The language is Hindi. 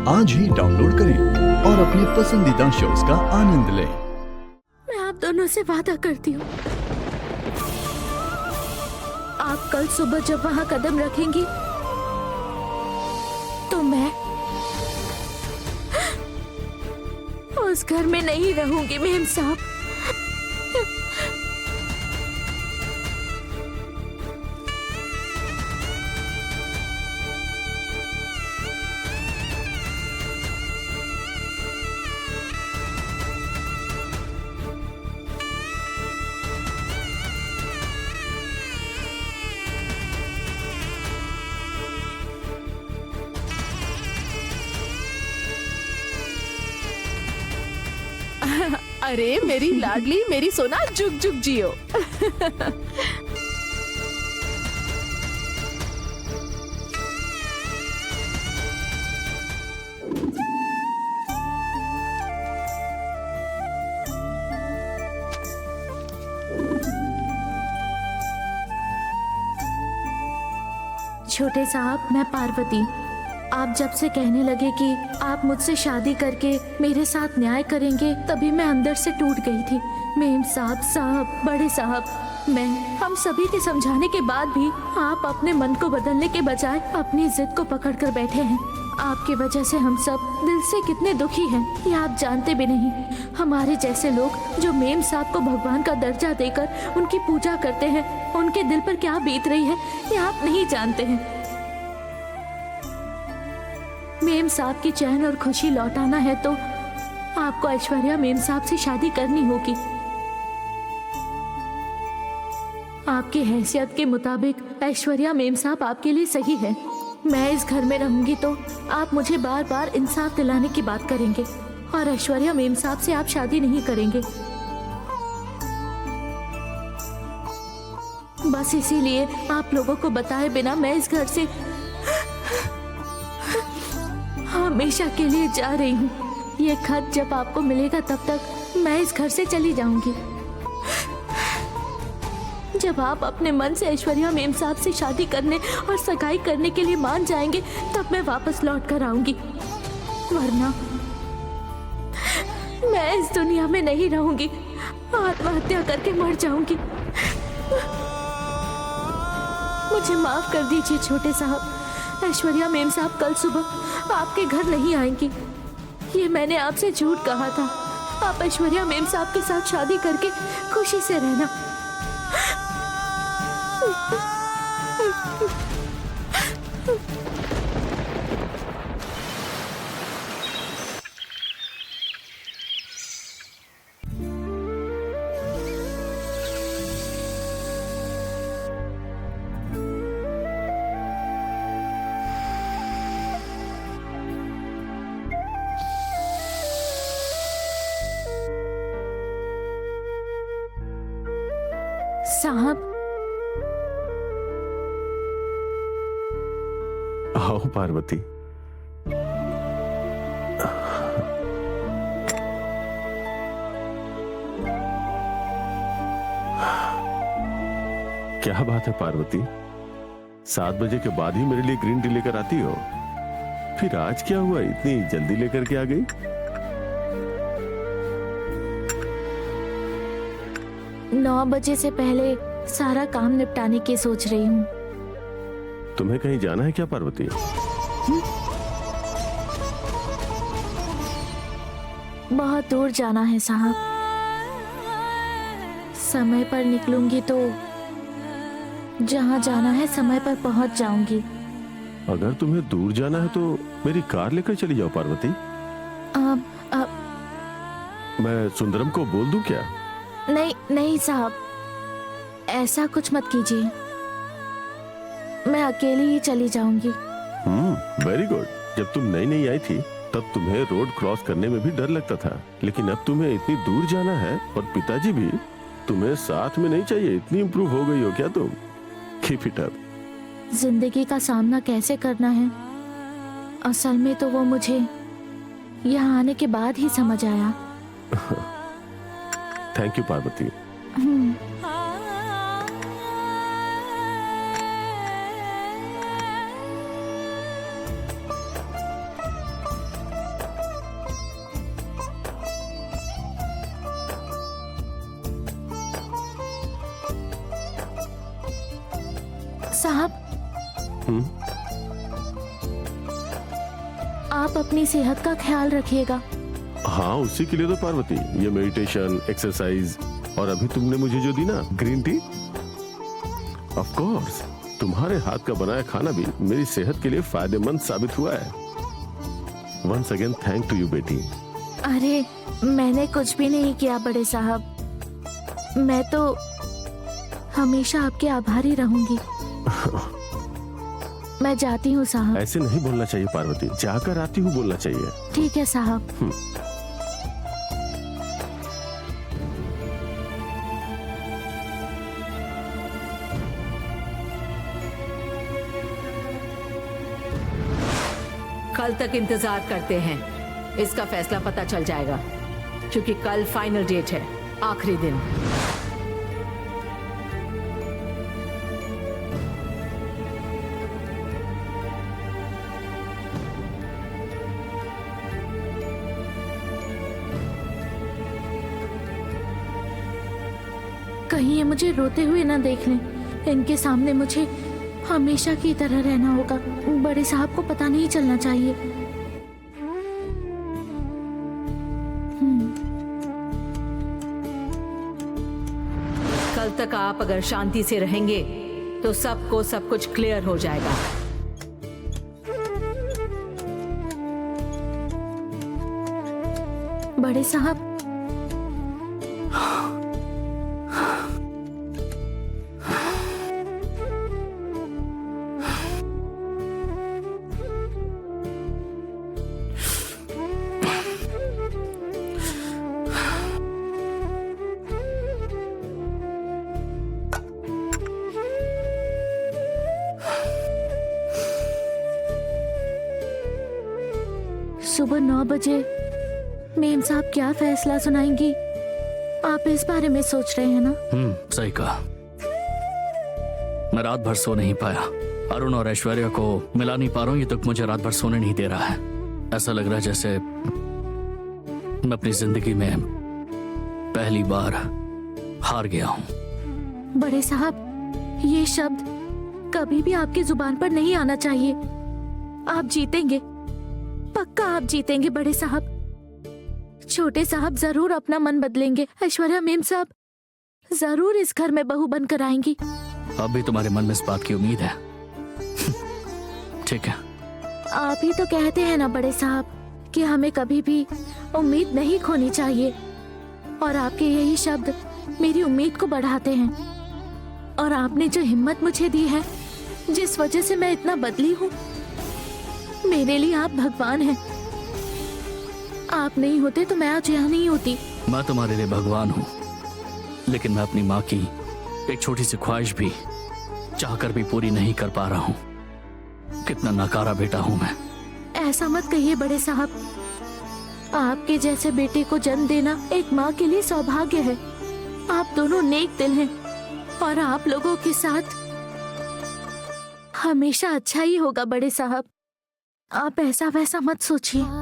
आज ही डाउनलोड करें और अपने पसंदीदा शोज का आनंद लें। मैं आप दोनों से वादा करती हूँ, आप कल सुबह जब वहाँ कदम रखेंगी तो मैं उस घर में नहीं रहूंगी मेम साहब। अरे मेरी लाडली, मेरी सोना, जुग जुग जियो। छोटे साहब, मैं पार्वती। आप जब से कहने लगे कि आप मुझसे शादी करके मेरे साथ न्याय करेंगे, तभी मैं अंदर से टूट गई थी। मेम साहब, बड़े साहब, मैं, हम सभी के समझाने के बाद भी आप अपने मन को बदलने के बजाय अपनी जिद को पकड़ कर बैठे हैं। आपकी वजह से हम सब दिल से कितने दुखी हैं, ये आप जानते भी नहीं। हमारे जैसे लोग जो मेम साहब को भगवान का दर्जा देकर उनकी पूजा करते हैं, उनके दिल पर क्या बीत रही है ये आप नहीं जानते हैं। मेम साहब की चैन और खुशी लौटाना है तो आपको ऐश्वर्या मेम साहब से शादी करनी होगी। आपकी हैसियत के मुताबिक ऐश्वर्या मेम साहब आपके लिए सही है। मैं इस घर में रहूंगी तो आप मुझे बार बार इंसाफ दिलाने की बात करेंगे और ऐश्वर्या मेम साहब से आप शादी नहीं करेंगे। बस इसीलिए आप लोगों को बताए बिना मैं इस घर से हमेशा के लिए जा रही हूँ। ये खत जब आपको मिलेगा तब तक मैं इस घर से चली जाऊंगी। जब आप अपने मन से ऐश्वर्या मेम साहब से शादी करने और सगाई करने के लिए मान जाएंगे तब मैं वापस लौट कर आऊंगी, वरना मैं इस दुनिया में नहीं रहूंगी, आत्महत्या करके मर जाऊंगी। मुझे माफ कर दीजिए छोटे साहब। ऐश्वर्या मेम साहब कल सुबह आपके घर नहीं आएंगी, ये मैंने आपसे झूठ कहा था। आप ऐश्वर्या मेम साहब के साथ शादी करके खुशी से रहना। साहब, आओ पार्वती। क्या बात है पार्वती, 7 बजे के बाद ही मेरे लिए ग्रीन टी लेकर आती हो? फिर आज क्या हुआ, इतनी जल्दी लेकर के आ गई? 9 बजे से पहले सारा काम निपटाने की सोच रही हूँ। तुम्हें कहीं जाना है क्या पार्वती? बहुत दूर जाना है साहब। समय पर निकलूंगी तो जहाँ जाना है समय पर पहुँच जाऊंगी। अगर तुम्हें दूर जाना है तो मेरी कार लेकर चली जाओ पार्वती। मैं सुंदरम को बोल दूं क्या? नहीं साहब, ऐसा कुछ मत कीजिए। मैं अकेली ही चली जाऊंगी। Very good. जब तुम नई आई थी तब तुम्हें रोड क्रॉस करने में भी डर लगता था, लेकिन अब तुम्हें इतनी दूर जाना है और पिताजी भी तुम्हें साथ में नहीं चाहिए। इतनी इम्प्रूव हो गई हो क्या तुम? Keep it up. जिंदगी का सामना कैसे करना है, असल में तो वो मुझे यहाँ आने के बाद ही समझ आया। Thank you Parvati. साहब, हम्म, आप अपनी सेहत का ख्याल रखिएगा। हाँ उसी के लिए तो पार्वती, ये मेडिटेशन, एक्सरसाइज और अभी तुमने मुझे जो दी ना ग्रीन टी, ऑफ कोर्स तुम्हारे हाथ का बनाया खाना भी मेरी सेहत के लिए फायदेमंद साबित हुआ है। Once again thank to you बेटी। अरे मैंने कुछ भी नहीं किया बड़े साहब, मैं तो हमेशा आपके आभारी रहूंगी। मैं जाती हूँ साहब। ऐसे नहीं बोलना चाहिए पार्वती, जाकर आती हूँ बोलना चाहिए। ठीक है साहब। कल तक इंतजार करते हैं, इसका फैसला पता चल जाएगा, क्योंकि कल फाइनल डेट है, आखिरी दिन। कहीं ये मुझे रोते हुए ना देख लें, इनके सामने मुझे हमेशा की तरह रहना होगा। बड़े साहब को पता नहीं चलना चाहिए। कल तक आप अगर शांति से रहेंगे तो सबको सब कुछ क्लियर हो जाएगा। बड़े साहब, सुबह 9 बजे मेम साहब क्या फैसला सुनाएंगी, आप इस बारे में सोच रहे हैं ना? सही कहा। मैं रात भर सो नहीं पाया। अरुण और ऐश्वर्या को मिला नहीं पा रहा हूँ, ये तक मुझे रात भर सोने नहीं दे रहा है। ऐसा लग रहा है जैसे मैं अपनी जिंदगी में पहली बार हार गया हूँ। बड़े साहब, ये शब्द कभी भी आपकी जुबान पर नहीं आना चाहिए। आप जीतेंगे, पक्का आप जीतेंगे बड़े साहब। छोटे साहब जरूर अपना मन बदलेंगे। ऐश्वर्या मेम साहब जरूर इस घर में बहू बनकर आएंगी। अब भी तुम्हारे मन में इस बात की उम्मीद है? ठीक है। आप ही तो कहते हैं ना बड़े साहब कि हमें कभी भी उम्मीद नहीं खोनी चाहिए, और आपके यही शब्द मेरी उम्मीद को बढ़ाते हैं। और आपने जो हिम्मत मुझे दी है, जिस वजह से मैं इतना बदली हूँ, मेरे लिए आप भगवान हैं। आप नहीं होते तो मैं आज यहाँ नहीं होती। मैं तुम्हारे लिए भगवान हूँ, लेकिन मैं अपनी माँ की एक छोटी सी ख्वाहिश भी चाहकर भी पूरी नहीं कर पा रहा हूँ। कितना नाकारा बेटा हूँ मैं। ऐसा मत कहिए बड़े साहब, आपके जैसे बेटे को जन्म देना एक माँ के लिए सौभाग्य है। आप दोनों नेक दिल हैं, और आप लोगों के साथ हमेशा अच्छा ही होगा बड़े साहब। आप ऐसा वैसा मत सोचिए।